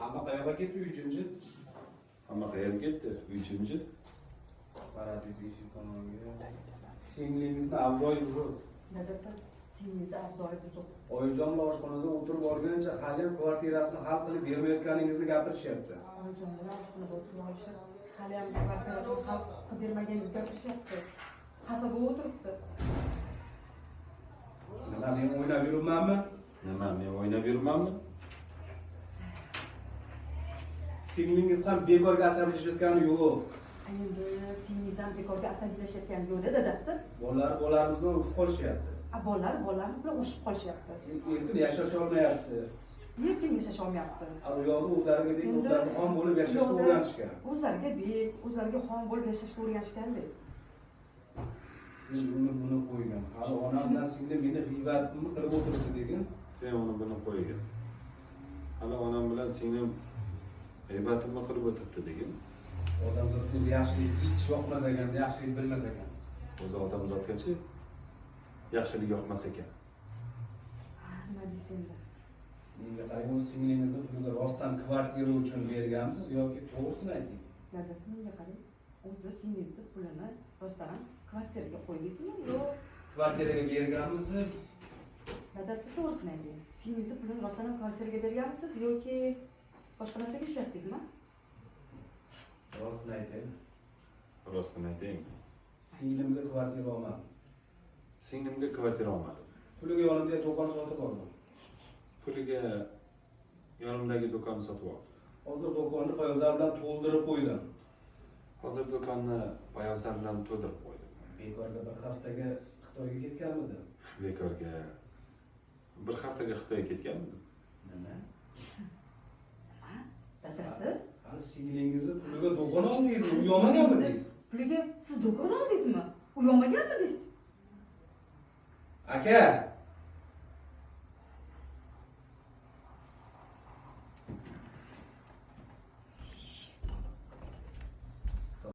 Hamma qayoqqa ketdi 3-chi? Hamma qayerga ketdi? 3-chi? Paradis eshik tomonga. Singlingizni avzoyi buzuq. Dadasi, singlingizni avzoyi buzuq. Oyijon bilan oshxonada o'tirib olgancha hali ham kvartirasini hal qilib bermayotganingizni gapirishyapti. Oyijon bilan oshxonada o'tirib olishib, hali ham kvartirasini hal qilib bermaganingizga gapirishyapti. Xafa bo'lib o'tiribdi. Nima men o'ynab yuribmanmi? Nima, men o'ynab yuribmanmi? Singlingiz ham bekorga asabiylashayotgani yo'q. Endi singlingiz ham bekorga asabiylashayotgani yo'q dadasi. Bolalarimiz bilan urushib qolishyapti. Bolalarimiz bilan urushib qolishyapti. Erkin yashash olmayapti. Erkin yashash olmayapti. Uyog'i o'zlariga bek, o'zlariga xon bo'lib yashashga o'rganishgan. O'zlariga bek, o'zlariga xon bo'lib yashashga o'rganishganda. Siz buni qo'ygan. Hali onam bilan singlim meni g'iybatimni qilib o'tiribdi degan. Sen uni buni qo'ygan. Hali onam bilan singlim g'iybatimni qilib o'tiribdi degan. Odamzod o'zi yaxshilik hech yoqmas ekan, yaxshilik bilmas ekan. O'zi odamzodgachi yaxshilik yoqmas ekan. Nima deysizlar? Menga qarang, o'z singlingizni pulini rostdan kvartira uchun berganmisiz yoki to'g'risini ayting. Dadasi menga qarang, o'zi singlingizni pulini rostdan kvartiraga qo'ydingizmi yo'q? Kvartiraga berganmisiz? Dadasi to'g'risini ayting. Singlingizni pulini rostdan kvartiraga berganmisiz yoki boshqa narsaga ishlatdingizmi? Rostini aytaymi? Rostini aytaymi? Singlimga kvartira olmadim. Singlimga kvartira olmadim. Puliga yonimda do'kon sotib oldim. Puliga yonimdagi do'konni sotib oldim. Hozir do'konni poyabzal bilan to'ldirib qo'ydim. Hozir do'konni poyabzal bilan to'ldirib qo'ydim. Bekorga bir haftaga Xitoyga ketganmidim? Bekorga bir haftaga Xitoyga ketganmidim. Nima? Dadasi? Hali singlingizni puliga do'kon oldingizmi? Uyamaganmidingiz? Puliga siz do'kon oldingizmi? Uyamaganmidingiz? Aka,